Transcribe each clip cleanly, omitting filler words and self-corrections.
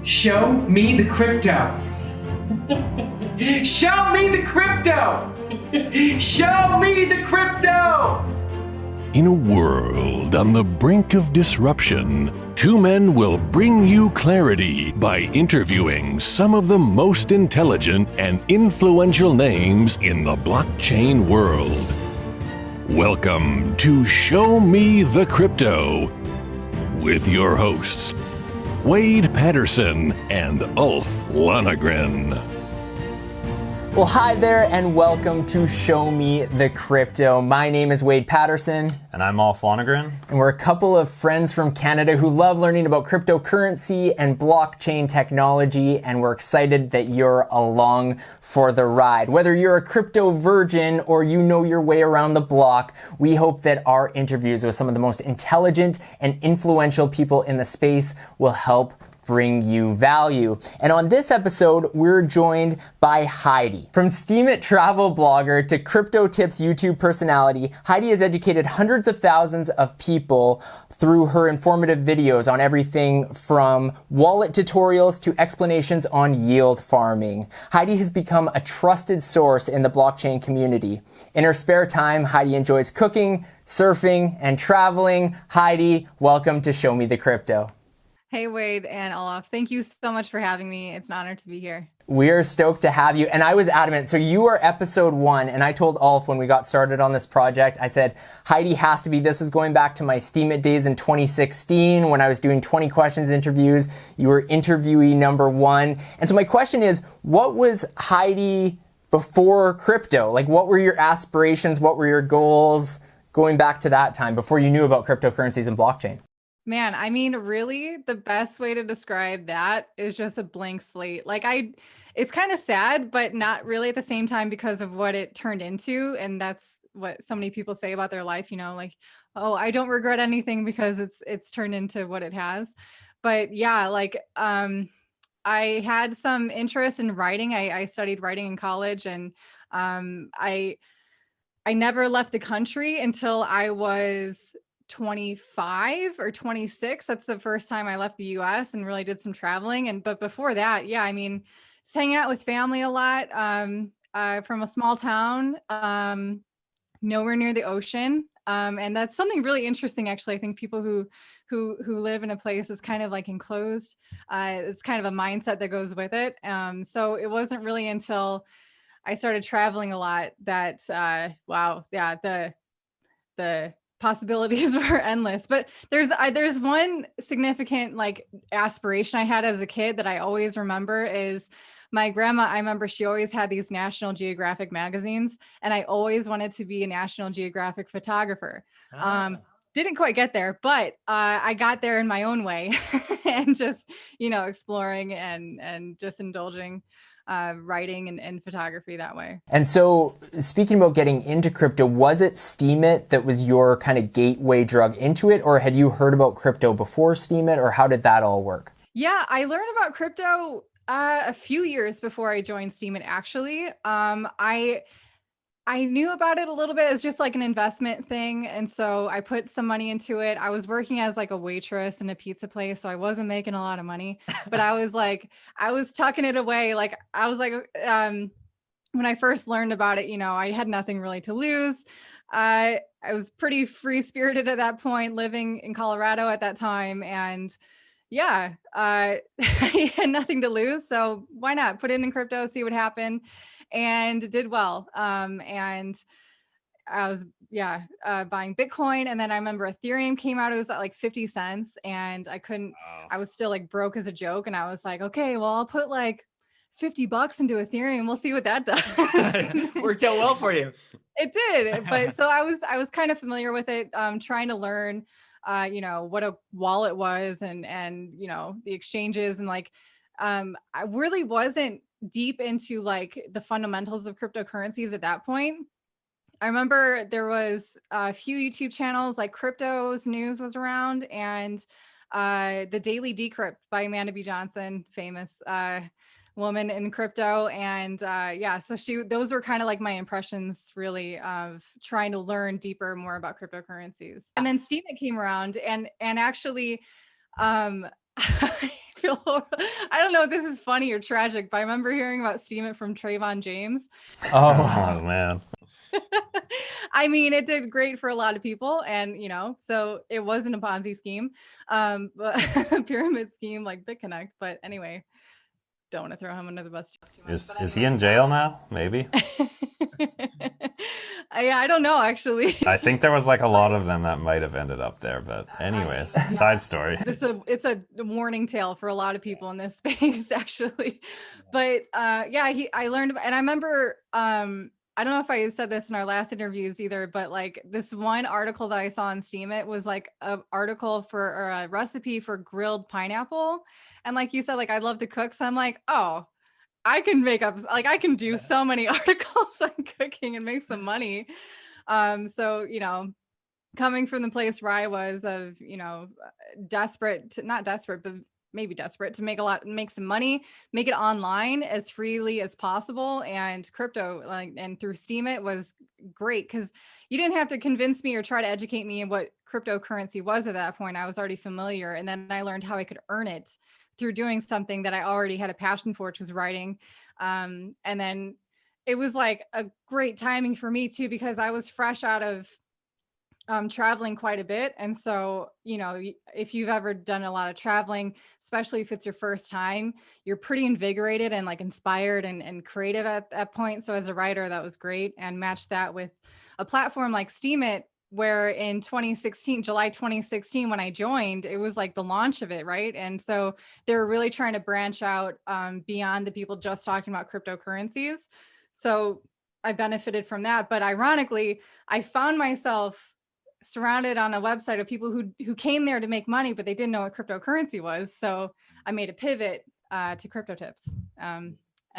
Show me the crypto. Show me the crypto. Show me the crypto. In a world on the brink of disruption, two men will bring you clarity by interviewing some of the most intelligent and influential names in the blockchain world. Welcome to Show Me the Crypto with your hosts, Wade Patterson and Ulf Lonergan. Well, hi there and welcome to Show Me the Crypto. My name is Wade Patterson. And I'm Ulf Lonergan. And we're a couple of friends from Canada who love learning about cryptocurrency and blockchain technology, and we're excited that you're along for the ride. Whether you're a crypto virgin or you know your way around the block, we hope that our interviews with some of the most intelligent and influential people in the space will help bring you value. And on this episode, we're joined by Heidi. From Steemit travel blogger to crypto tips YouTube personality, Heidi has educated hundreds of thousands of people through her informative videos on everything from wallet tutorials to explanations on yield farming. Heidi has become a trusted source in the blockchain community. In her spare time, Heidi enjoys cooking, surfing, and traveling. Heidi, welcome to Show Me the Crypto. Hey, Wade and Olaf. Thank you so much for having me. It's an honor to be here. We're stoked to have you. And I was adamant. So you are episode 1. And I told Ulf when we got started on this project, I said, Heidi has to be, this is going back to my Steemit days in 2016 when I was doing 20 questions interviews. You were interviewee number 1. And so my question is, what was Heidi before crypto? Like, what were your aspirations? What were your goals going back to that time before you knew about cryptocurrencies and blockchain? Man, I mean, really, the best way to describe that is just a blank slate. It's kind of sad, but not really at the same time because of what it turned into. And that's what so many people say about their life, like, oh, I don't regret anything because it's turned into what it has. But yeah, I had some interest in writing. I studied writing in college, and I never left the country until I was 25 or 26. That's the first time I left the US and really did some traveling. But before that, yeah, I mean, just hanging out with family a lot, from a small town, nowhere near the ocean. And that's something really interesting, actually. I think people who live in a place that's kind of like enclosed, it's kind of a mindset that goes with it. So it wasn't really until I started traveling a lot that, the possibilities were endless. But there's one significant aspiration I had as a kid that I always remember is my grandma. I remember she always had these National Geographic magazines, and I always wanted to be a National Geographic photographer. Didn't quite get there, but I got there in my own way and just, exploring and just indulging writing and photography that way. And so speaking about getting into crypto, was it Steemit that was your kind of gateway drug into it, or had you heard about crypto before Steemit, or how did that all work? Yeah, I learned about crypto a few years before I joined Steemit, actually. I knew about it a little bit as just like an investment thing. And so I put some money into it. I was working as like a waitress in a pizza place, so I wasn't making a lot of money, but I was tucking it away. When I first learned about it, I had nothing really to lose. I was pretty free spirited at that point, living in Colorado at that time. And yeah, I had nothing to lose. So why not put it in crypto, see what happened? And did well. And I was, buying Bitcoin. And then I remember Ethereum came out, it was at like 50 cents, and I was still like broke as a joke. And I was like, okay, well, I'll put like $50 into Ethereum. We'll see what that does. Worked out well for you. It did. But so I was kind of familiar with it, trying to learn, what a wallet was and, the exchanges, and I really wasn't deep into like the fundamentals of cryptocurrencies at that point. I remember there was a few YouTube channels, like Crypto's News was around, and the Daily Decrypt by Amanda B. Johnson, famous woman in crypto. And so those were kind of like my impressions really of trying to learn deeper, more about cryptocurrencies. And then Steemit came around, and actually I feel horrible. I don't know if this is funny or tragic, but I remember hearing about Steemit from Trayvon James. Oh, Oh man. I mean, it did great for a lot of people, and so it wasn't a Ponzi scheme, but a pyramid scheme like BitConnect. But anyway, don't want to throw him under the bus too much. Is he in jail now? Maybe. I don't know actually. I think there was like a lot of them that might have ended up there, but anyways, side story. It's a warning tale for a lot of people in this space actually. But I learned, and I remember I don't know if I said this in our last interviews either, but like this one article that I saw on Steemit was like an article or a recipe for grilled pineapple. And like you said, like I love to cook. So I'm like, oh, I can do so many articles on cooking and make some money. So, coming from the place where I was of, not desperate, but maybe desperate to make some money, make it online as freely as possible. And crypto, and through Steemit was great because you didn't have to convince me or try to educate me in what cryptocurrency was at that point. I was already familiar. And then I learned how I could earn it through doing something that I already had a passion for, which was writing. And then it was like a great timing for me too, because I was fresh out of traveling quite a bit. And so, if you've ever done a lot of traveling, especially if it's your first time, you're pretty invigorated and like inspired and creative at that point. So as a writer, that was great. And match that with a platform like Steemit, where in July 2016, when I joined, it was like the launch of it, right? And so they were really trying to branch out beyond the people just talking about cryptocurrencies. So I benefited from that. But ironically, I found myself surrounded on a website of people who came there to make money, but they didn't know what cryptocurrency was. So I made a pivot to crypto tips. And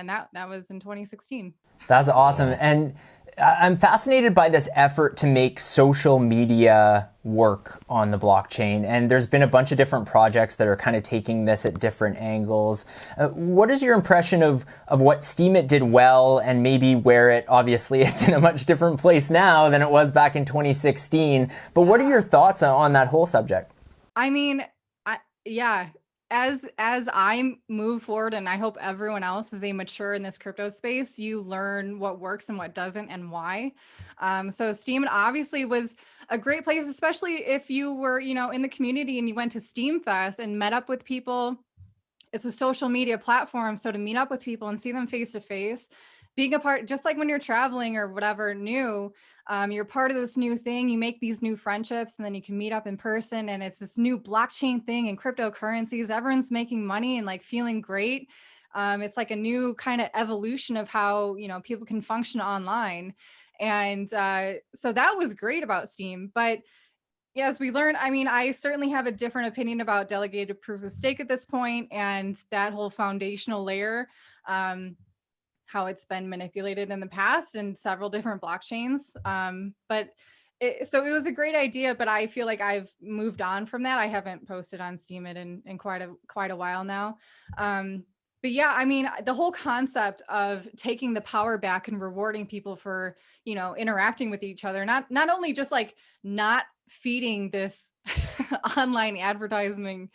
that was in 2016. that's awesome. And I'm fascinated by this effort to make social media work on the blockchain. And there's been a bunch of different projects that are kind of taking this at different angles. What is your impression of what Steemit did well, and maybe where obviously it's in a much different place now than it was back in 2016. But what are your thoughts on that whole subject? I mean, as I move forward, and I hope everyone else, as they mature in this crypto space, you learn what works and what doesn't and why. So Steemit obviously was a great place, especially if you were, in the community and you went to Steam Fest and met up with people. It's a social media platform. So to meet up with people and see them face to face, being a part, just like when you're traveling or whatever new, you're part of this new thing, you make these new friendships, and then you can meet up in person, and it's this new blockchain thing and cryptocurrencies. Everyone's making money and like feeling great. It's like a new kind of evolution of how, people can function online. And so that was great about Steem. But as we learned, I mean, I certainly have a different opinion about delegated proof of stake at this point, and that whole foundational layer. How it's been manipulated in the past in several different blockchains. So it was a great idea, but I feel like I've moved on from that. I haven't posted on Steemit in quite a while now. But yeah, I mean, the whole concept of taking the power back and rewarding people for, interacting with each other, not only just like not feeding this online advertising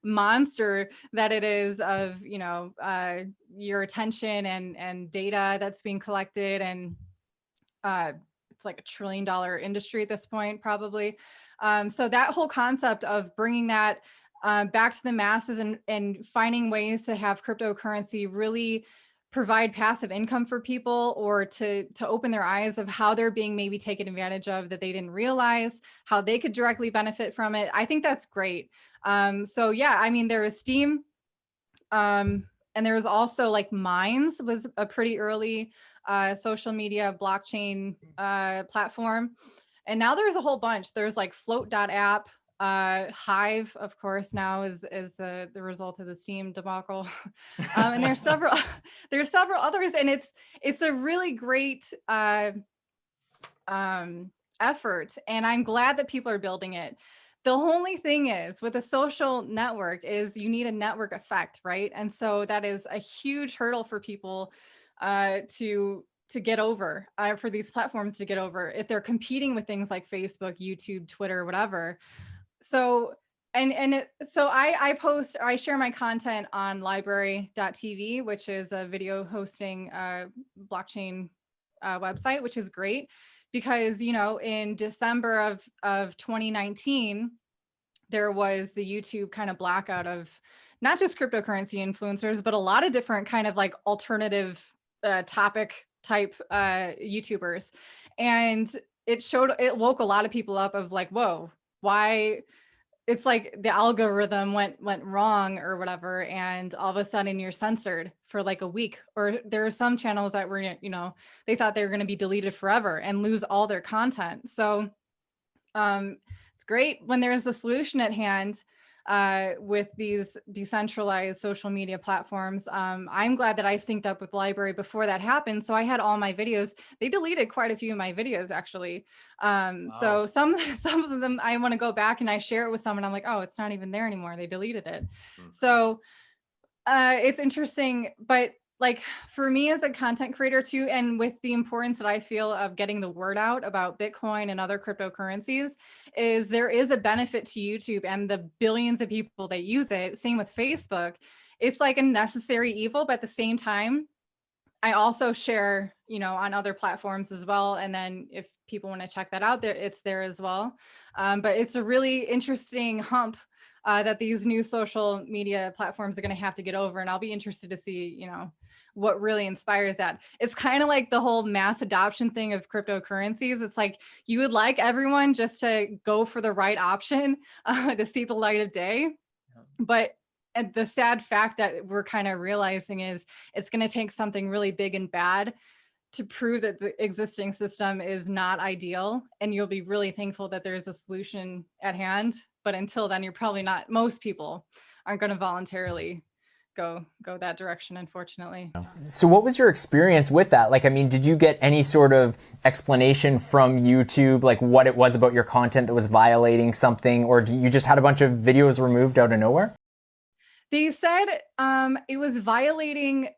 monster that it is of your attention and data that's being collected, and it's like $1 trillion industry at this point probably. So that whole concept of bringing that back to the masses and finding ways to have cryptocurrency really provide passive income for people, or to open their eyes of how they're being maybe taken advantage of that they didn't realize, how they could directly benefit from it. I think that's great. So yeah, I mean, there is Steem, and there was also like Minds was a pretty early social media blockchain platform. And now there's a whole bunch. There's like float.app, Hive, of course, now is the result of the Steem debacle. And there's several others, and it's a really great effort, and I'm glad that people are building it. The only thing is, with a social network, is you need a network effect, right? And so that is a huge hurdle for people to get over, for these platforms to get over, if they're competing with things like Facebook, YouTube, Twitter, whatever. So So I post, or I share my content on library.tv, which is a video hosting blockchain website, which is great because, you know, in December of 2019, there was the YouTube kind of blackout of not just cryptocurrency influencers, but a lot of different kind of like alternative topic type YouTubers. And it woke a lot of people up of like, whoa, why? It's like the algorithm went wrong or whatever, and all of a sudden you're censored for like a week. Or there are some channels that were, you know, they thought they were going to be deleted forever and lose all their content. So it's great when there's a solution at hand with these decentralized social media platforms. I'm glad that I synced up with Library before that happened. So I had all my videos. They deleted quite a few of my videos, actually. So some of them, I want to go back and I share it with someone. I'm like, oh, it's not even there anymore. They deleted it. So it's interesting, but like for me as a content creator too, and with the importance that I feel of getting the word out about Bitcoin and other cryptocurrencies, is there is a benefit to YouTube and the billions of people that use it. Same with Facebook. It's like a necessary evil, but at the same time, I also share, you know, on other platforms as well. And then if people want to check that out, there it's there as well. But it's a really interesting hump that these new social media platforms are going to have to get over. And I'll be interested to see, you know, what really inspires that. It's kind of like the whole mass adoption thing of cryptocurrencies. It's like you would like everyone just to go for the right option to see the light of day. But the sad fact that we're kind of realizing is it's going to take something really big and bad to prove that the existing system is not ideal. And you'll be really thankful that there's a solution at hand. But until then, you're probably not, most people aren't going to voluntarily go that direction, unfortunately. So what was your experience with that? Like, I mean, did you get any sort of explanation from YouTube, like what it was about your content that was violating something, or you just had a bunch of videos removed out of nowhere? They said it was violating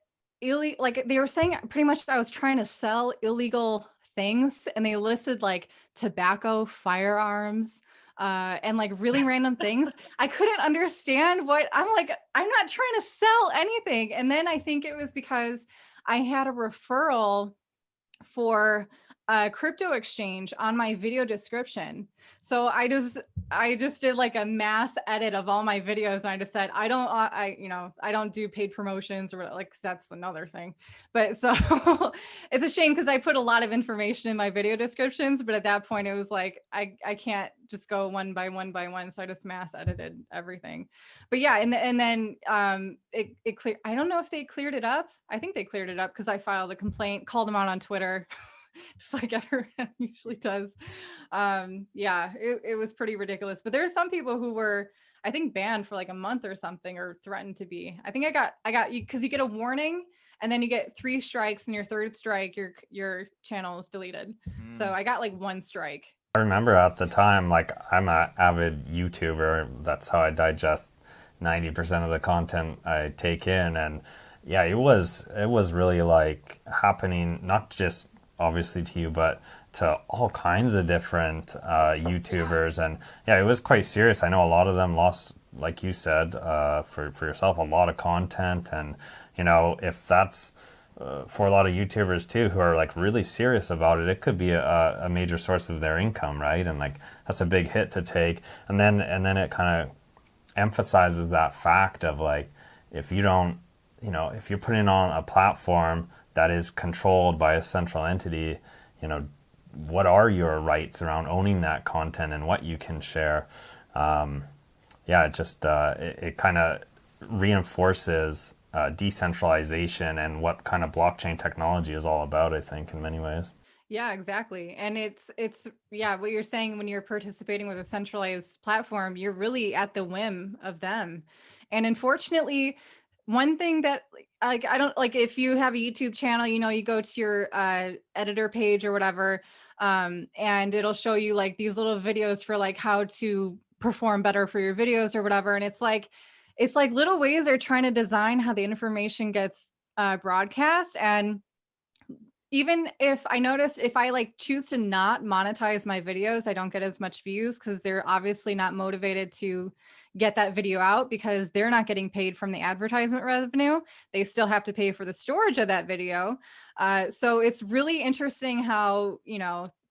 like they were saying pretty much I was trying to sell illegal things, and they listed like tobacco, firearms, and like really random things. I couldn't understand what I'm like, I'm not trying to sell anything. And then I think it was because I had a referral for a crypto exchange on my video description. So I just did like a mass edit of all my videos. And I just said, I don't do paid promotions or like, that's another thing. But so it's a shame because I put a lot of information in my video descriptions, but at that point it was like, I can't just go one by one. So I just mass edited everything. But yeah. And then it cleared. I don't know if they cleared it up. I think they cleared it up because I filed a complaint, called them out on Twitter. Just like everyone usually does. Yeah, it was pretty ridiculous. But there are some people who were, I think, banned for like a month or something, or threatened to be. I think I got you because you get a warning and then you get 3 strikes, and your third strike, your channel is deleted. So I got like 1 strike. I remember at the time, like I'm an avid YouTuber. That's how I digest 90% of the content I take in, and yeah, it was really like happening, not just obviously to you, but to all kinds of different YouTubers. And yeah, it was quite serious. I know a lot of them lost, like you said, for yourself, a lot of content. And, you know, if that's for a lot of YouTubers too, who are like really serious about it, it could be a major source of their income, right? And like, that's a big hit to take. And then it kind of emphasizes that fact of like, if you don't, you know, if you're putting on a platform that is controlled by a central entity, you know, what are your rights around owning that content and what you can share? Yeah, it kind of reinforces decentralization and what kind of blockchain technology is all about, I think, in many ways. Yeah, exactly. And it's yeah, what you're saying, when you're participating with a centralized platform, you're really at the whim of them. And unfortunately, one thing that like I don't like, if you have a YouTube channel, you know, you go to your editor page or whatever, and it'll show you like these little videos for like how to perform better for your videos or whatever. And it's like little ways they're trying to design how the information gets broadcast. And even if I noticed if I like choose to not monetize my videos, I don't get as much views because they're obviously not motivated to get that video out because they're not getting paid from the advertisement revenue. They still have to pay for the storage of that video. So it's really interesting how,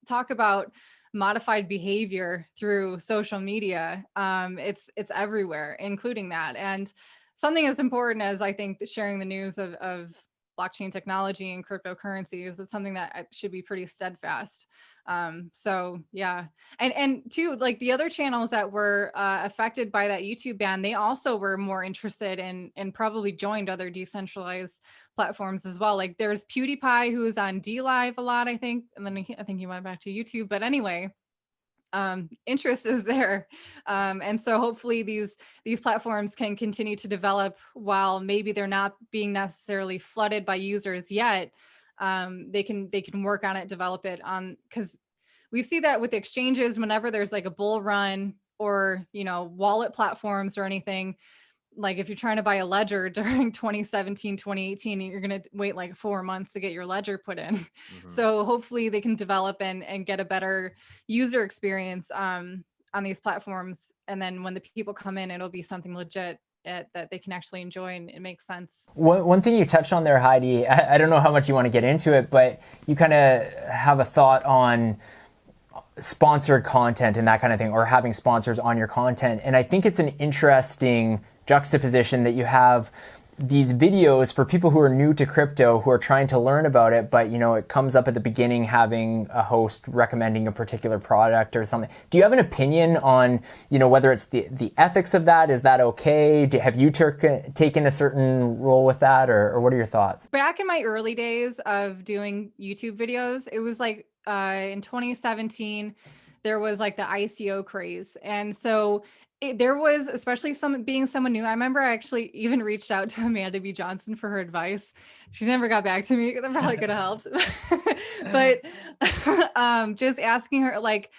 talk about modified behavior through social media. It's everywhere, including that. And something as important as I think sharing the news of blockchain technology and cryptocurrencies, it's something that should be pretty steadfast. So yeah, and too, like the other channels that were affected by that YouTube ban, they also were more interested in and probably joined other decentralized platforms as well. Like there's PewDiePie who is on DLive a lot, I think, and then I think he went back to YouTube. But anyway, interest is there, and so hopefully these platforms can continue to develop while maybe they're not being necessarily flooded by users yet. They can work on it, develop it on, because we see that with exchanges whenever there's like a bull run or wallet platforms or anything. Like if you're trying to buy a ledger during 2017, 2018, you're going to wait like 4 months to get your ledger put in. So hopefully they can develop and get a better user experience on these platforms. And then when the people come in, it'll be something legit that they can actually enjoy and it makes sense. One thing you touched on there, Heidi, I don't know how much you want to get into it, but you kind of have a thought on sponsored content and that kind of thing, or having sponsors on your content. And I think it's an interesting juxtaposition that you have these videos for people who are new to crypto, who are trying to learn about it, but it comes up at the beginning having a host recommending a particular product or something. Do you have an opinion on, whether it's the ethics of that? Is that okay? Have you taken a certain role with that, or what are your thoughts? Back in my early days of doing YouTube videos, it was like in 2017, there was like the ICO craze. And so there was, especially being someone new. I remember I actually even reached out to Amanda B. Johnson for her advice. She never got back to me. That probably could have helped. But just asking her like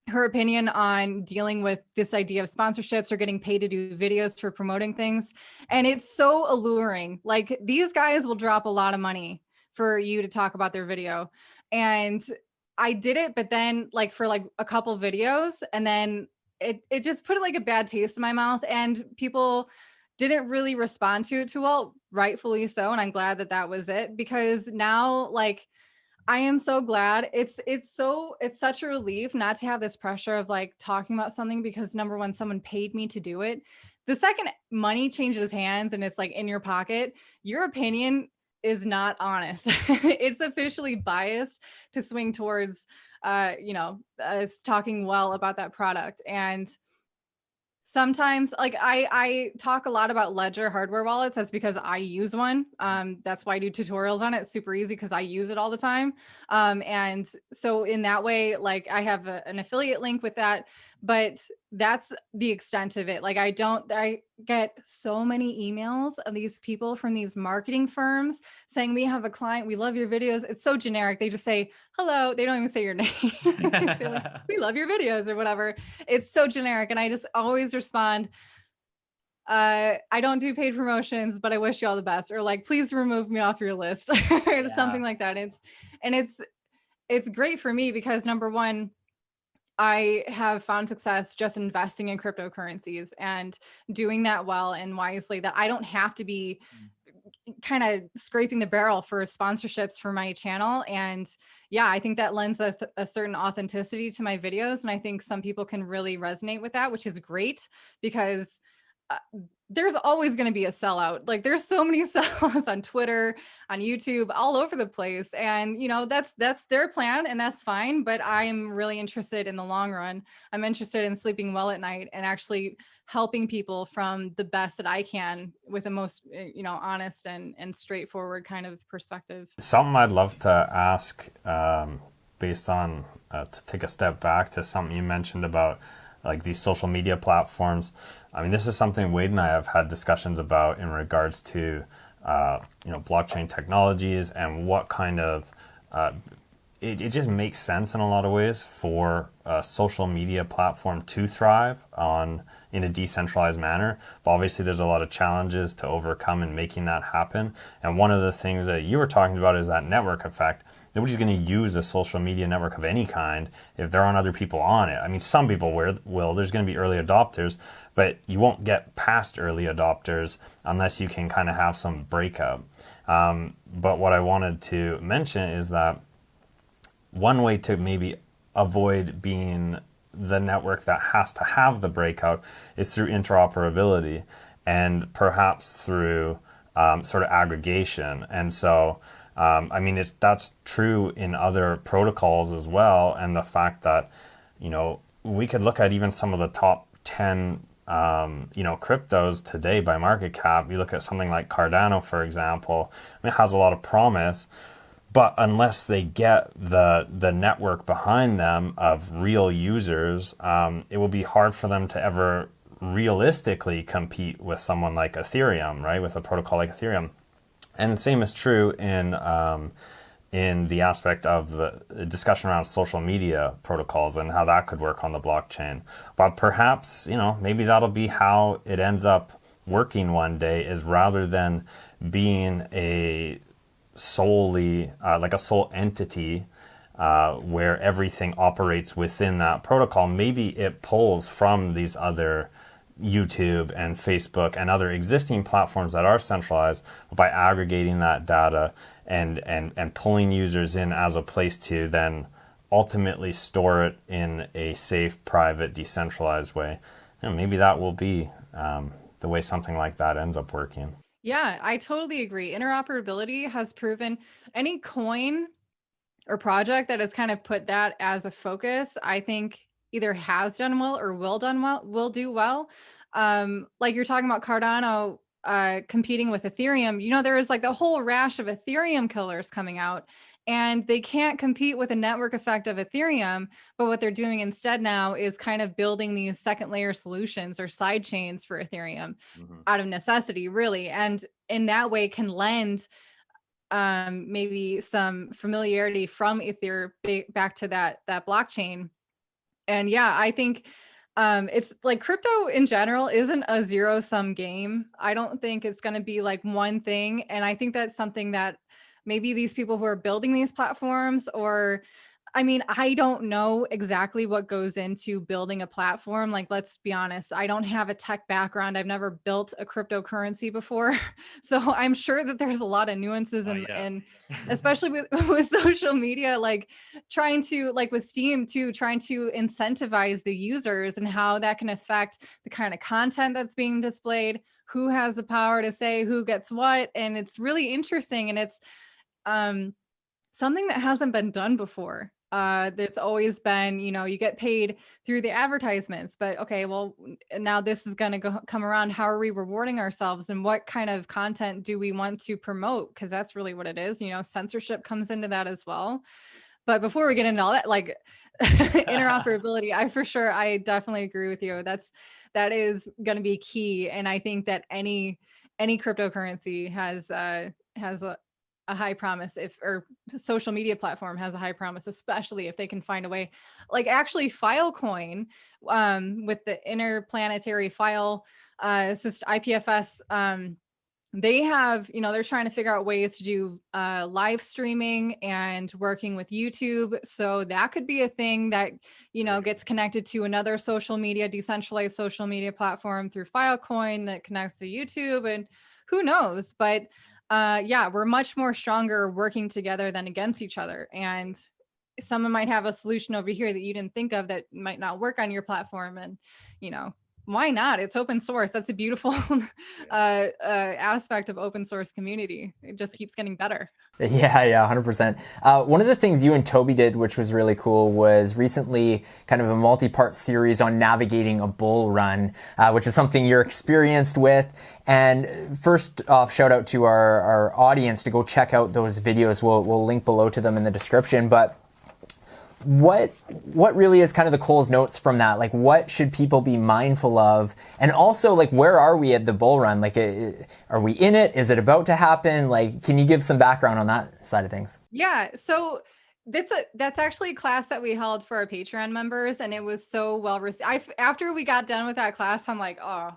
her opinion on dealing with this idea of sponsorships or getting paid to do videos for promoting things. And it's so alluring. Like these guys will drop a lot of money for you to talk about their video. And I did it, but then like for like a couple videos, and then it just put like a bad taste in my mouth, and people didn't really respond to it too well, rightfully so. And I'm glad that was it, because now like I am so glad. It's such a relief not to have this pressure of like talking about something, because number one, someone paid me to do it. The second money changes hands and it's like in your pocket, your opinion is not honest. It's officially biased to swing towards talking well about that product. And sometimes like I talk a lot about Ledger hardware wallets. That's because I use one. That's why I do tutorials on it. It's super easy because I use it all the time. And so in that way, like I have an affiliate link with that, but that's the extent of it. Like I get so many emails of these people from these marketing firms saying, we have a client, we love your videos. It's so generic. They just say, hello. They don't even say your name. They say like, we love your videos or whatever. It's so generic. And I just always respond, I don't do paid promotions, but I wish you all the best. Or like, please remove me off your list or something like that. It's great for me because number one, I have found success just investing in cryptocurrencies and doing that well and wisely, that I don't have to be kind of scraping the barrel for sponsorships for my channel. And yeah, I think that lends a certain authenticity to my videos. And I think some people can really resonate with that, which is great, because there's always going to be a sellout. Like there's so many sellouts on Twitter, on YouTube, all over the place. And, that's their plan and that's fine. But I'm really interested in the long run. I'm interested in sleeping well at night and actually helping people from the best that I can with the most, honest and straightforward kind of perspective. Something I'd love to ask based on, to take a step back to something you mentioned about like these social media platforms. I mean, this is something Wade and I have had discussions about in regards to, blockchain technologies and what kind of, it just makes sense in a lot of ways for a social media platform to thrive on, in a decentralized manner. But obviously there's a lot of challenges to overcome in making that happen. And one of the things that you were talking about is that network effect. Nobody's going to use a social media network of any kind if there aren't other people on it. I mean, some people will. There's going to be early adopters, but you won't get past early adopters unless you can kind of have some breakout. But what I wanted to mention is that one way to maybe avoid being the network that has to have the breakout is through interoperability and perhaps through sort of aggregation. And so, I mean, that's true in other protocols as well. And the fact that, you know, we could look at even some of the top 10, you know, cryptos today by market cap. You look at something like Cardano, for example, I mean, it has a lot of promise. But unless they get the network behind them of real users, it will be hard for them to ever realistically compete with someone like Ethereum, right? With a protocol like Ethereum. And the same is true in the aspect of the discussion around social media protocols and how that could work on the blockchain. But perhaps, you know, maybe that'll be how it ends up working one day, is rather than being a solely like a sole entity where everything operates within that protocol, maybe it pulls from these other YouTube and Facebook and other existing platforms that are centralized by aggregating that data and pulling users in as a place to then ultimately store it in a safe, private, decentralized way. And maybe that will be the way something like that ends up working. Yeah, I totally agree. Interoperability has proven any coin or project that has kind of put that as a focus, I think either has done well or will do well. Like you're talking about Cardano competing with Ethereum, you know, there is like the whole rash of Ethereum killers coming out, and they can't compete with the network effect of Ethereum. But what they're doing instead now is kind of building these second layer solutions or side chains for Ethereum out of necessity, really. And in that way can lend maybe some familiarity from Ether back to that blockchain. And yeah, I think it's like crypto in general isn't a zero sum game. I don't think it's going to be like one thing. And I think that's something that maybe these people who are building these platforms, or I mean, I don't know exactly what goes into building a platform. Like, let's be honest, I don't have a tech background. I've never built a cryptocurrency before. So I'm sure that there's a lot of nuances and especially with social media, like trying to, like with Steem too, trying to incentivize the users and how that can affect the kind of content that's being displayed, who has the power to say who gets what. And it's really interesting. And it's something that hasn't been done before. There's always been, you know, you get paid through the advertisements, but okay, well, now this is going to come around. How are we rewarding ourselves, and what kind of content do we want to promote? Because that's really what it is. You know, censorship comes into that as well. But before we get into all that, like interoperability, I definitely agree with you. That is going to be key. And I think that any cryptocurrency has a high promise, or social media platform has a high promise, especially if they can find a way, like actually Filecoin with the interplanetary file system, IPFS, they have, you know, they're trying to figure out ways to do live streaming and working with YouTube. So that could be a thing that, you know, gets connected to another social media, decentralized social media platform through Filecoin that connects to YouTube, and who knows, but yeah, we're much more stronger working together than against each other. And someone might have a solution over here that you didn't think of that might not work on your platform. And, you know, why not? It's open source. That's a beautiful aspect of open source community. It just keeps getting better. Yeah, 100%. One of the things you and Toby did, which was really cool, was recently kind of a multi-part series on navigating a bull run, which is something you're experienced with. And first off, shout out to our audience to go check out those videos. We'll link below to them in the description. But what really is kind of the Cole's notes from that? Like, what should people be mindful of? And also, like, where are we at the bull run? Like, are we in it? Is it about to happen? Like, can you give some background on that side of things? Yeah. So That's actually a class that we held for our Patreon members, and it was so well received. After we got done with that class, I'm like, oh,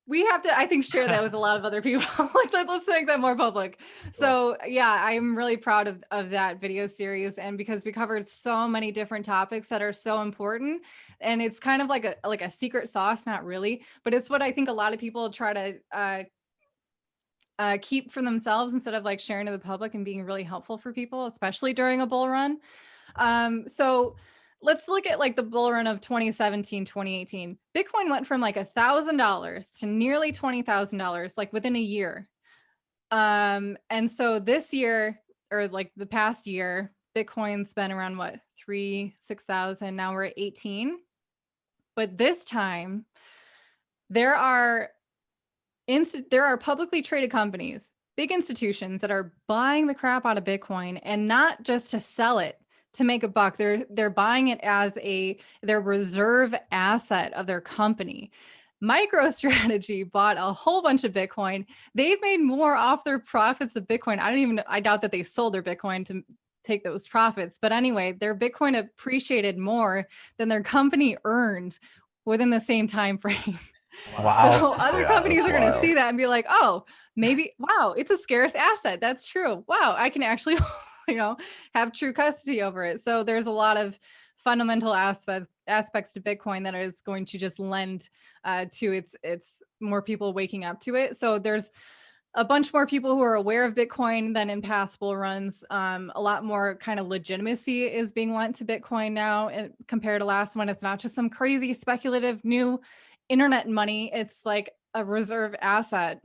we have to, I think, share that with a lot of other people. Like, let's make that more public. So yeah, I'm really proud of that video series, and because we covered so many different topics that are so important, and it's kind of like a secret sauce, not really, but it's what I think a lot of people try to keep for themselves instead of like sharing to the public and being really helpful for people, especially during a bull run. So let's look at like the bull run of 2017, 2018. Bitcoin went from like $1,000 to nearly $20,000, like within a year. And so this year, or like the past year, Bitcoin's been around what, 6,000. Now we're at 18. But this time there are publicly traded companies, big institutions that are buying the crap out of Bitcoin, and not just to sell it to make a buck. They're buying it as their reserve asset of their company. MicroStrategy bought a whole bunch of Bitcoin. They've made more off their profits of Bitcoin. I doubt that they sold their Bitcoin to take those profits. But anyway, their Bitcoin appreciated more than their company earned within the same time frame. Wow. So other companies are going to see that and be like, oh, maybe, wow, it's a scarce asset. That's true. Wow, I can actually, have true custody over it. So there's a lot of fundamental aspects to Bitcoin that is going to just lend to its more people waking up to it. So there's a bunch more people who are aware of Bitcoin than in past bull runs. A lot more kind of legitimacy is being lent to Bitcoin now compared to last one. It's not just some crazy speculative new internet money. It's like a reserve asset.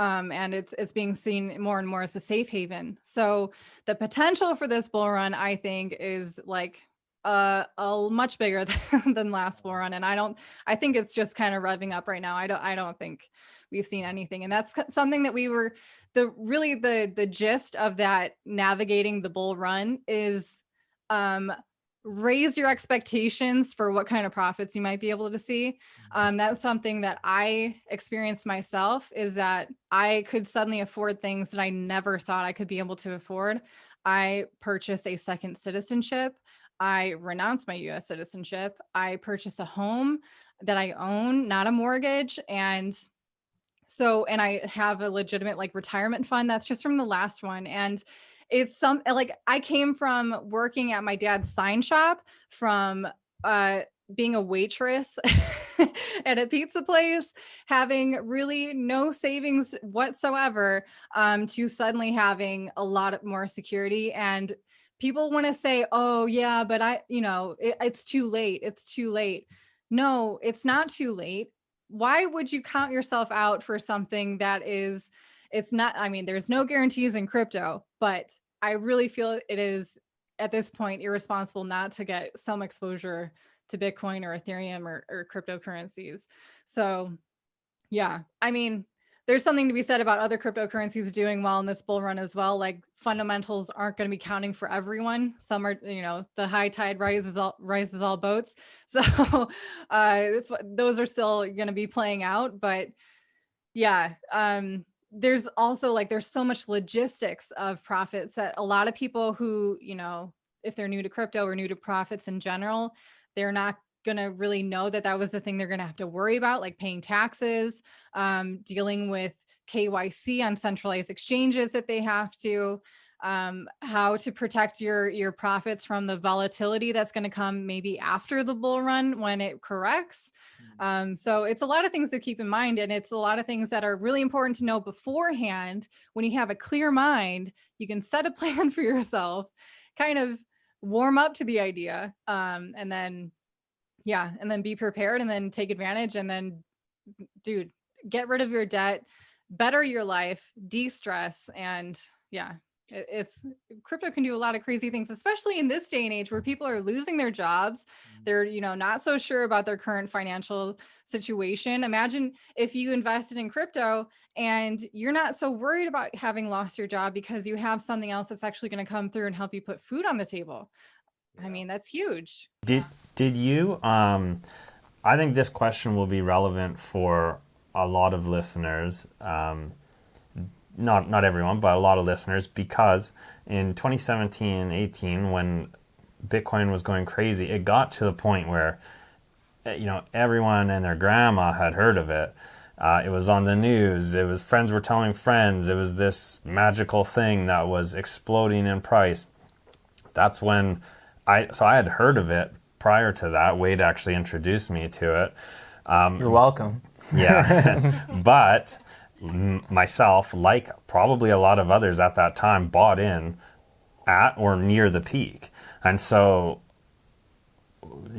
And it's being seen more and more as a safe haven. So the potential for this bull run, I think, is like a much bigger than last bull run. And I think it's just kind of revving up right now. I don't think we've seen anything. And that's something that we were the gist of that navigating the bull run is raise your expectations for what kind of profits you might be able to see. That's something that I experienced myself, is that I could suddenly afford things that I never thought I could be able to afford. I purchased a second citizenship. I renounced my US citizenship. I purchased a home that I own, not a mortgage. And I have a legitimate like retirement fund. That's just from the last one. And it's like I came from working at my dad's sign shop, from being a waitress at a pizza place, having really no savings whatsoever, to suddenly having a lot more security. And people want to say, oh yeah, but it's too late. It's too late. No, it's not too late. Why would you count yourself out for something that is, it's not, I mean, there's no guarantees in crypto, but I really feel it is at this point irresponsible not to get some exposure to Bitcoin or Ethereum or cryptocurrencies. So yeah, I mean, there's something to be said about other cryptocurrencies doing well in this bull run as well. Like fundamentals aren't going to be counting for everyone. Some are, the high tide rises all boats. So those are still going to be playing out. But yeah, there's also there's so much logistics of profits that a lot of people who, if they're new to crypto or new to profits in general, they're not going to really know that was the thing they're going to have to worry about, like paying taxes, dealing with KYC on centralized exchanges that they have to, how to protect your profits from the volatility that's going to come maybe after the bull run when it corrects. So it's a lot of things to keep in mind, and it's a lot of things that are really important to know beforehand. When you have a clear mind, you can set a plan for yourself, kind of warm up to the idea, and then be prepared, and then take advantage, and then dude, get rid of your debt, better your life, de-stress. And it's crypto can do a lot of crazy things, especially in this day and age where people are losing their jobs. They're, not so sure about their current financial situation. Imagine if you invested in crypto and you're not so worried about having lost your job because you have something else that's actually going to come through and help you put food on the table. I mean, that's huge. Did you, I think this question will be relevant for a lot of listeners. not everyone, but a lot of listeners, because in 2017, 18, when Bitcoin was going crazy, it got to the point where, everyone and their grandma had heard of it. It was on the news. It was friends were telling friends. It was this magical thing that was exploding in price. That's when I had heard of it prior to that. Wade actually introduced me to it. You're welcome. Yeah. But myself, like probably a lot of others at that time, bought in at or near the peak. And so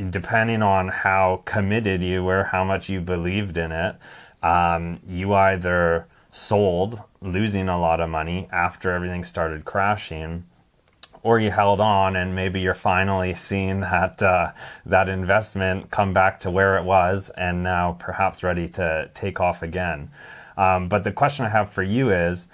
depending on how committed you were, how much you believed in it, you either sold, losing a lot of money after everything started crashing, or you held on and maybe you're finally seeing that investment come back to where it was and now perhaps ready to take off again. But the question I have for you is,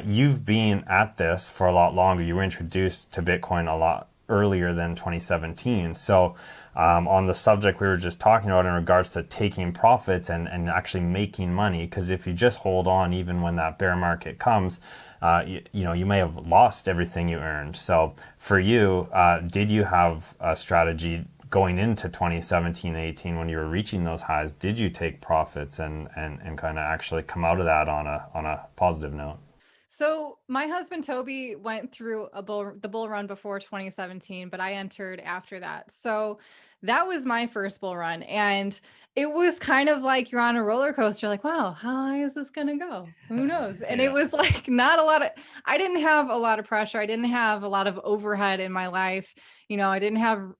you've been at this for a lot longer. You were introduced to Bitcoin a lot earlier than 2017. So on the subject we were just talking about in regards to taking profits and actually making money, because if you just hold on even when that bear market comes, you may have lost everything you earned. So for you, did you have a strategy going into 2017, 18 when you were reaching those highs? Did you take profits and kind of actually come out of that on a positive note? So my husband Toby went through the bull run before 2017, but I entered after that. So that was my first bull run, and it was kind of like you're on a roller coaster. Like, wow, how high is this gonna go? Who knows? And it was like not a lot of. I didn't have a lot of pressure. I didn't have a lot of overhead in my life. I didn't have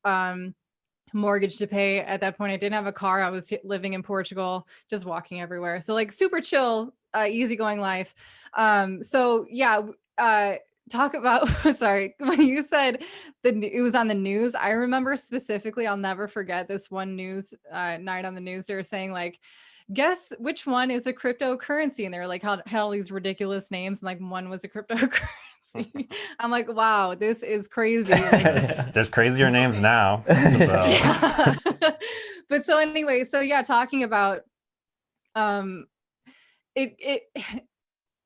mortgage to pay at that point. I didn't have a car. I was living in Portugal, just walking everywhere. So like super chill, easygoing life. Talk about, sorry, when you said it was on the news, I remember specifically, I'll never forget this one news night on the news. They were saying like, guess which one is a cryptocurrency? And they were like, had all these ridiculous names. And like one was a cryptocurrency. I'm like, wow, this is crazy. There's crazier names now. Yeah. But so anyway, talking about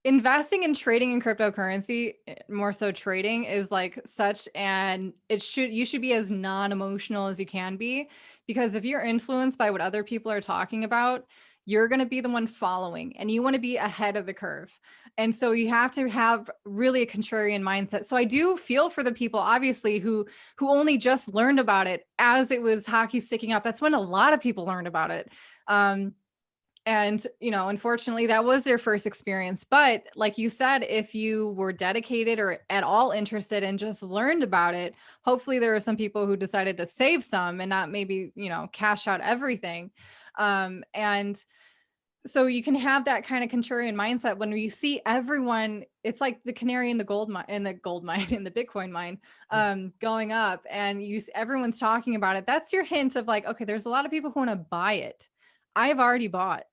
investing and trading in cryptocurrency, more so trading, is like you should be as non-emotional as you can be, because if you're influenced by what other people are talking about, you're going to be the one following, and you want to be ahead of the curve. And so you have to have really a contrarian mindset. So I do feel for the people, obviously, who only just learned about it as it was hockey sticking up. That's when a lot of people learned about it. And, unfortunately, that was their first experience. But like you said, if you were dedicated or at all interested and just learned about it, hopefully there are some people who decided to save some and not maybe, cash out everything. And so you can have that kind of contrarian mindset when you see everyone. It's like the canary in the in the Bitcoin mine, going up, and everyone's talking about it. That's your hint of like, okay, there's a lot of people who want to buy it. I've already bought.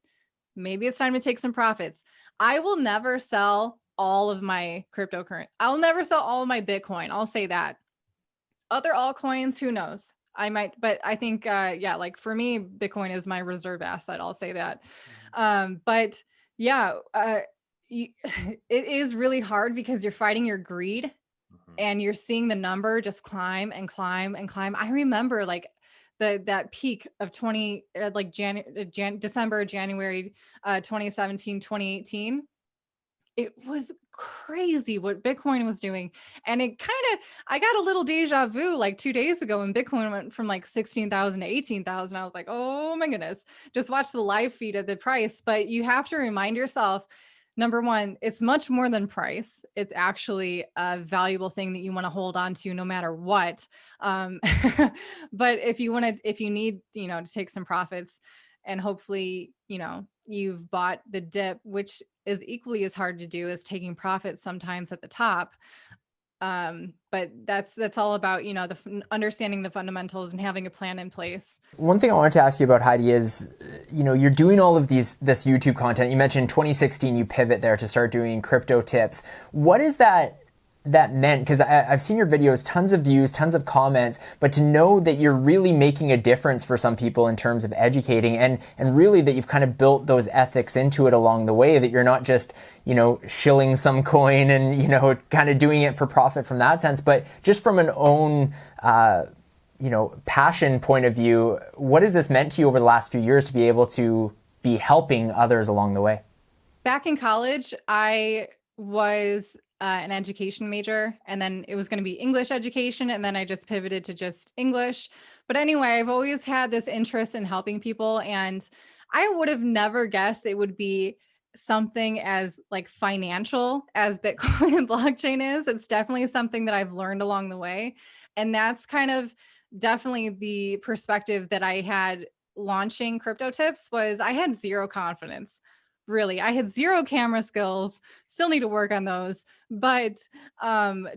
Maybe it's time to take some profits. I will never sell all of my cryptocurrency. I'll never sell all of my Bitcoin. I'll say that. Other altcoins, who knows? I might, but I think, like for me, Bitcoin is my reserve asset. I'll say that. It is really hard because you're fighting your greed, and you're seeing the number just climb and climb and climb. I remember like that peak of December, January, 2017, 2018. It was crazy what Bitcoin was doing. And I got a little deja vu like 2 days ago when Bitcoin went from like 16,000 to 18,000. I was like, oh my goodness, just watch the live feed of the price. But you have to remind yourself, number one, it's much more than price. It's actually a valuable thing that you want to hold on to no matter what. But if you need, to take some profits, and hopefully, you've bought the dip, which is equally as hard to do as taking profits sometimes at the top. But that's all about, understanding the fundamentals and having a plan in place. One thing I wanted to ask you about, Heidi, is, you're doing all of this YouTube content. You mentioned 2016, you pivot there to start doing crypto tips. What is that that meant, because I've seen your videos, tons of views, tons of comments, but to know that you're really making a difference for some people in terms of educating, and really that you've kind of built those ethics into it along the way, that you're not just, shilling some coin and, kind of doing it for profit from that sense, but just from an own, passion point of view. What has this meant to you over the last few years to be able to be helping others along the way? Back in college, I was an education major, and then it was going to be English education, and then I just pivoted to just English. But anyway, I've always had this interest in helping people, and I would have never guessed it would be something as like financial as Bitcoin and blockchain is. It's definitely something that I've learned along the way, and that's kind of definitely the perspective that I had launching Crypto Tips. Was I had zero confidence. Really, I had zero camera skills, still need to work on those, but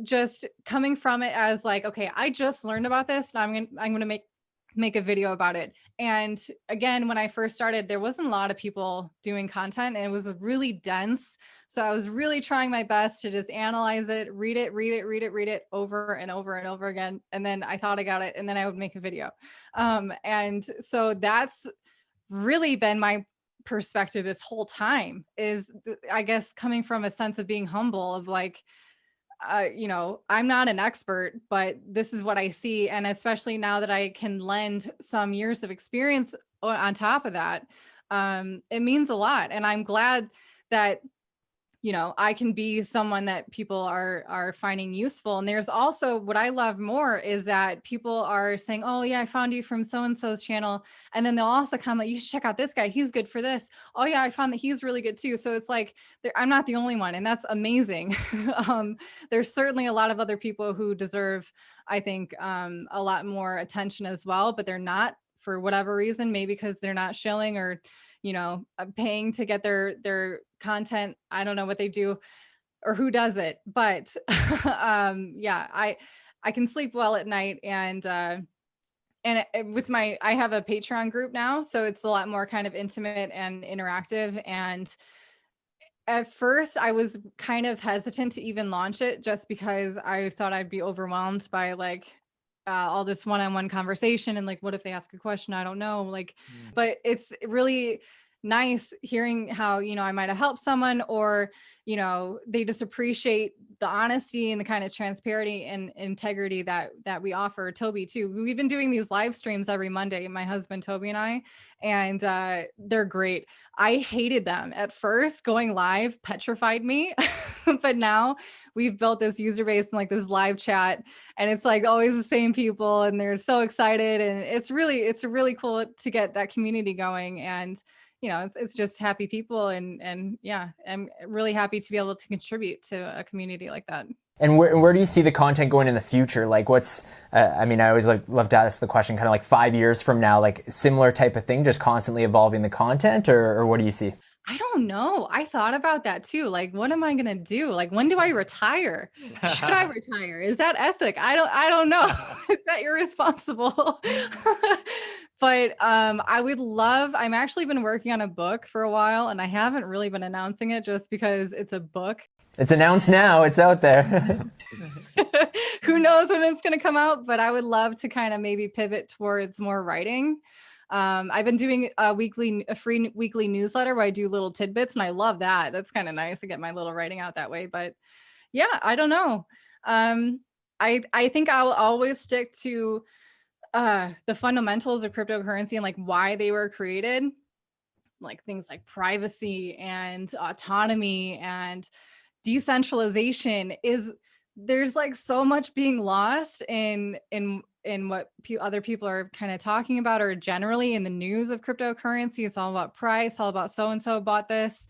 just coming from it as like, okay, I just learned about this, and I'm gonna make a video about it. And again, when I first started, there wasn't a lot of people doing content, and it was really dense. So I was really trying my best to just analyze it, read it over and over and over again. And then I thought I got it, and then I would make a video. And so that's really been my perspective this whole time, is I guess coming from a sense of being humble, of like, I'm not an expert, but this is what I see. And especially now that I can lend some years of experience on top of that, it means a lot. And I'm glad that I can be someone that people are finding useful. And there's also, what I love more is that people are saying, oh yeah, I found you from so-and-so's channel. And then they'll also comment, you should check out this guy, he's good for this. Oh yeah, I found that he's really good too. So it's like, I'm not the only one, and that's amazing. There's certainly a lot of other people who deserve, I think, a lot more attention as well, but they're not, for whatever reason, maybe because they're not shilling or paying to get their content. I don't know what they do or who does it, but yeah, I can sleep well at night. And I have a Patreon group now, so it's a lot more kind of intimate and interactive. And at first I was kind of hesitant to even launch it, just because I thought I'd be overwhelmed by like all this one-on-one conversation, and like, what if they ask a question I don't know, like, but it's really nice hearing how, I might have helped someone, or, they just appreciate the honesty and the kind of transparency and integrity that we offer. Toby too. We've been doing these live streams every Monday, my husband, Toby, and I, and they're great. I hated them at first. Going live petrified me, but now we've built this user base and like this live chat, and it's like always the same people, and they're so excited, and it's really cool to get that community going. And it's just happy people, and yeah, I'm really happy to be able to contribute to a community like that. And where do you see the content going in the future? Like, what's, I always love to ask the question, kind of like 5 years from now, like similar type of thing, just constantly evolving the content, or what do you see? I don't know. I thought about that too. Like, what am I going to do? Like, when do I retire? Should I retire? Is that ethic? I don't know. Is that irresponsible? But I would love, I'm actually been working on a book for a while, and I haven't really been announcing it just because it's a book. It's announced now. It's out there. Who knows when it's going to come out, but I would love to kind of maybe pivot towards more writing. I've been doing a free weekly newsletter where I do little tidbits, and I love that. That's kind of nice to get my little writing out that way. But yeah, I don't know. I think I'll always stick to the fundamentals of cryptocurrency and like why they were created, like things like privacy and autonomy and decentralization. There's like so much being lost in what other people are kind of talking about, or generally in the news of cryptocurrency. It's all about price, all about so-and-so bought this,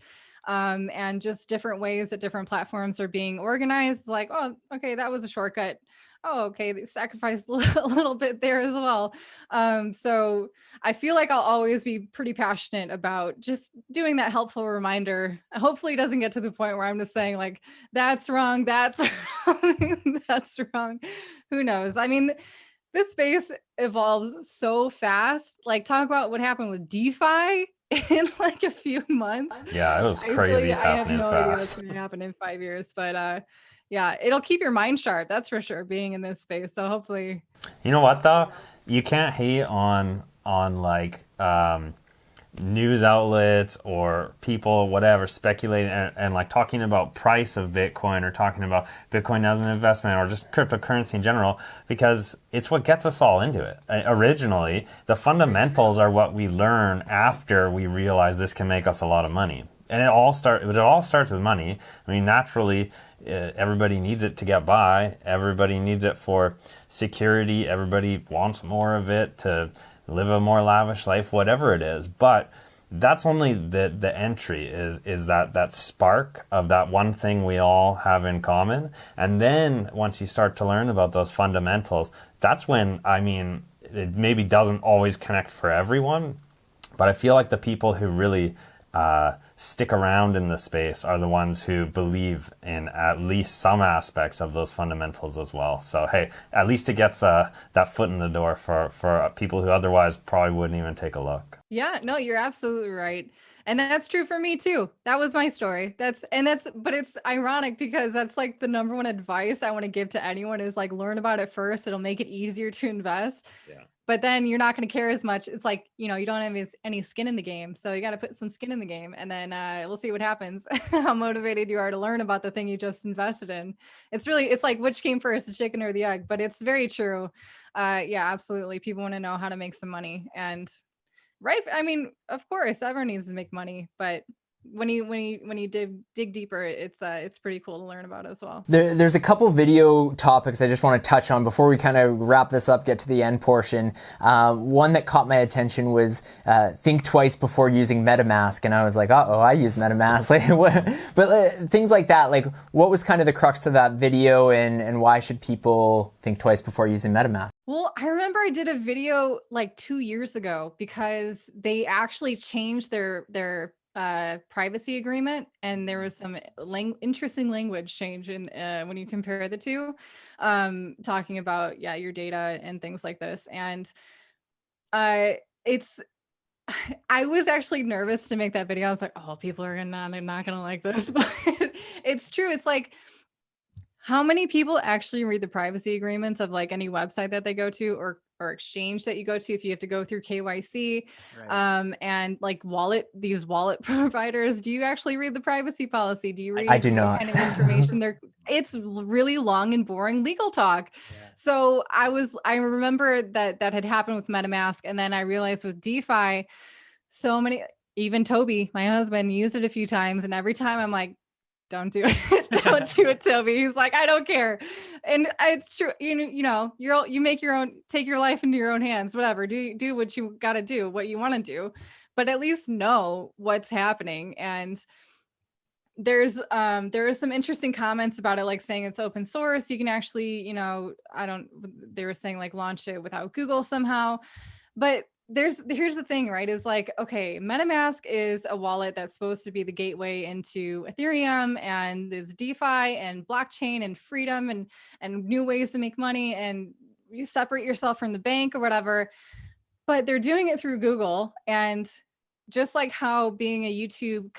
and just different ways that different platforms are being organized. Like, oh, okay, that was a shortcut. Oh, okay, they sacrificed a little bit there as well. So I feel like I'll always be pretty passionate about just doing that helpful reminder. Hopefully it doesn't get to the point where I'm just saying like, that's wrong, that's wrong, that's wrong. Who knows? I mean, this space evolves so fast. Like, talk about what happened with DeFi in like a few months. Yeah, it was crazy happening I have no idea what's fast. going to happen in 5 years, but Yeah, it'll keep your mind sharp. That's for sure, being in this space. So hopefully, You know what though? You can't hate on like news outlets or people whatever speculating and like talking about price of Bitcoin or talking about Bitcoin as an investment or just cryptocurrency in general, because it's what gets us all into it. Originally, the fundamentals are what we learn after we realize this can make us a lot of money. And it all starts with money. I mean, naturally, everybody needs it to get by. Everybody needs it for security. Everybody wants more of it to live a more lavish life, whatever it is. But that's only the entry is that spark of that one thing we all have in common. And then once you start to learn about those fundamentals, that's when, I mean, it maybe doesn't always connect for everyone, but I feel like the people who really stick around in the space are the ones who believe in at least some aspects of those fundamentals as well. So hey, at least it gets that foot in the door for people who otherwise probably wouldn't even take a look. yeah, no, you're absolutely right. And that's true for me too. That was my story. But it's ironic because that's like the number one advice I want to give to anyone is like learn about it first. It'll make it easier to invest. Yeah. But then you're not going to care as much. It's like, you don't have any skin in the game. So you got to put some skin in the game, and then we'll see what happens, how motivated you are to learn about the thing you just invested in. It's like, which came first, the chicken or the egg? But it's very true. Yeah, absolutely. People want to know how to make some money. And right. I mean, of course, everyone needs to make money, but when you dig deeper, it's pretty cool to learn about as well. There's a couple video topics I just want to touch on before we kind of wrap this up, get to the end portion. One that caught my attention was think twice before using Metamask, and I was like, I use Metamask. Like, what? But things like that. Like, what was kind of the crux of that video, and why should people think twice before using Metamask? Well, I remember I did a video like 2 years ago because they actually changed their privacy agreement, and there was some interesting language change in when you compare the two, talking about your data and things like this. And it's I was actually nervous to make that video. I was like, oh, people are not gonna like this, but it's true. It's like, how many people actually read the privacy agreements of like any website that they go to or exchange that you go to if you have to go through KYC? Right. And like these wallet providers, do you actually read the privacy policy? Do you read I do not. what kind of information it's really long and boring legal talk. Yeah. So I remember that had happened with MetaMask, and then I realized with DeFi, so many, even Toby, my husband, used it a few times, and every time I'm like, don't do it. Don't do it, Toby. He's like, I don't care. And it's true. You make your own, take your life into your own hands, whatever. Do what you got to do, what you want to do, but at least know what's happening. And there are some interesting comments about it, like saying it's open source. You can actually, they were saying like launch it without Google somehow, but here's the thing, right? Is like, okay, MetaMask is a wallet that's supposed to be the gateway into Ethereum, and there's DeFi and blockchain and freedom and new ways to make money, and you separate yourself from the bank or whatever. But they're doing it through Google, and just like how being a YouTube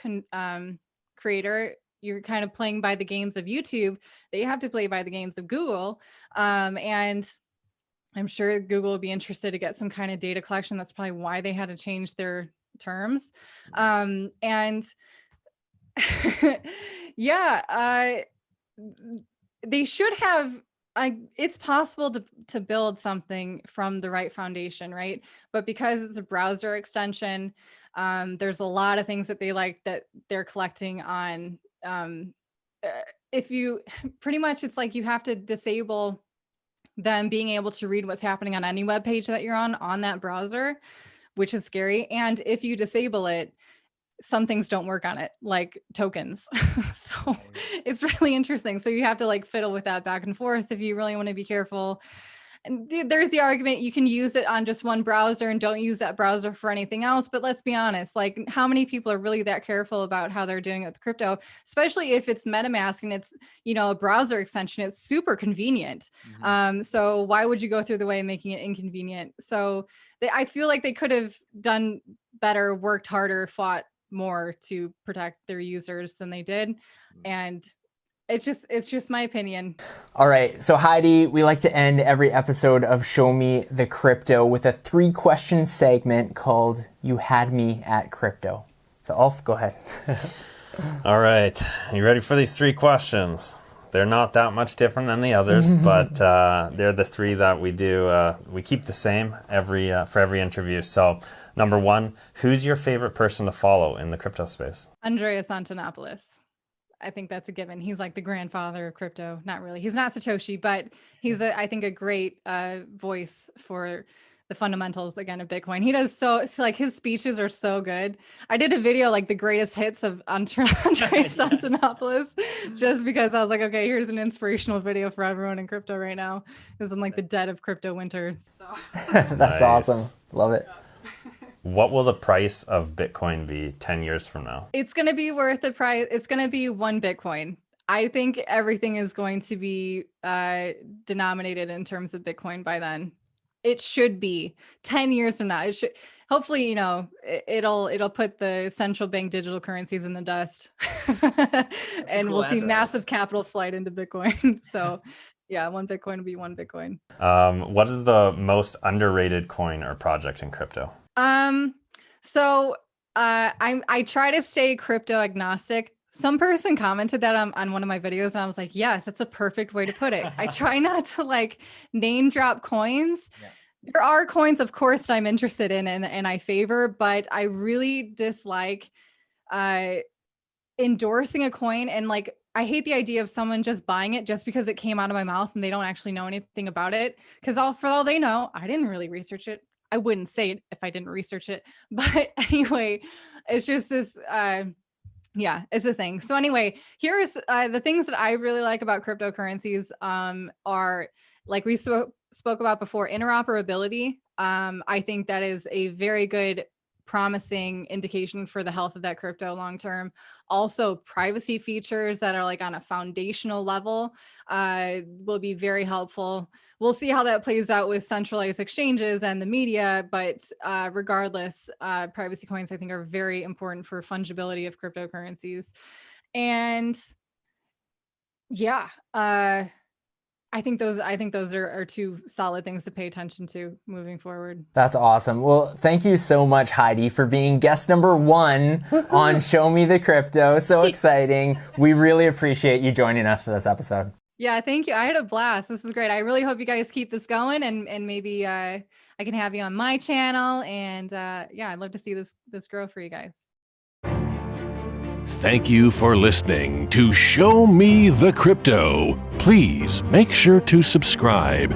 creator, you're kind of playing by the games of YouTube, they have to play by the games of Google, and I'm sure Google will be interested to get some kind of data collection. That's probably why they had to change their terms. And they should have, it's possible to build something from the right foundation, right? But because it's a browser extension, there's a lot of things that they're collecting on. If you pretty much, it's like you have to disable them being able to read what's happening on any web page that you're on that browser, which is scary. And if you disable it, some things don't work on it, like tokens. So it's really interesting. So you have to like fiddle with that back and forth if you really want to be careful. And there's the argument you can use it on just one browser and don't use that browser for anything else. But let's be honest, like how many people are really that careful about how they're doing it with crypto, especially if it's MetaMask and it's, a browser extension, it's super convenient. Mm-hmm. So why would you go through the way of making it inconvenient? So I feel like they could have done better, worked harder, fought more to protect their users than they did. And It's just my opinion. All right. So Heidi, we like to end every episode of Show Me the Crypto with a 3-question segment called You Had Me at Crypto. So Ulf, go ahead. All right. You ready for these 3 questions? They're not that much different than the others, but they're the 3 that we do. We keep the same for every interview. So, number 1, who's your favorite person to follow in the crypto space? Andreas Antonopoulos. I think that's a given. He's like the grandfather of crypto. Not really. He's not Satoshi, but he's I think a great voice for the fundamentals again of Bitcoin. He does like his speeches are so good. I did a video like the greatest hits of Andreas Antonopoulos just because I was like, okay, here's an inspirational video for everyone in crypto right now. It was in like the dead of crypto winter. So That's Nice. awesome. Love it. What will the price of Bitcoin be 10 years from now? it's going to be worth the price. It's going to be 1 Bitcoin. I think everything is going to be denominated in terms of Bitcoin by then. It should be 10 years from now. It should hopefully, it'll put the central bank digital currencies in the dust and cool we'll see answer. massive capital flight into Bitcoin. So yeah, 1 Bitcoin would be 1 Bitcoin. What is the most underrated coin or project in crypto? So I try to stay crypto agnostic. Some person commented that on one of my videos and I was like, yes, that's a perfect way to put it. I try not to like name drop coins. Yeah. There are coins, of course, that I'm interested in and I favor, but I really dislike endorsing a coin. And like, I hate the idea of someone just buying it just because it came out of my mouth and they don't actually know anything about it. Because for all they know, I didn't really research it. I wouldn't say it if I didn't research it. But anyway, it's just this, yeah, it's a thing. So anyway, here's the things that I really like about cryptocurrencies are like we spoke about before, interoperability. I think that is a very good promising indication for the health of that crypto long term. Also, privacy features that are like on a foundational level will be very helpful. We'll see how that plays out with centralized exchanges and the media, but regardless, privacy coins I think are very important for fungibility of cryptocurrencies. And yeah, I think those are 2 solid things to pay attention to moving forward. That's awesome. Well, thank you so much, Heidi, for being guest number 1 on Show Me the Crypto. So exciting. We really appreciate you joining us for this episode. Yeah, thank you. I had a blast. This is great. I really hope you guys keep this going and maybe I can have you on my channel. And yeah, I'd love to see this grow for you guys. Thank you for listening to Show Me the Crypto. Please make sure to subscribe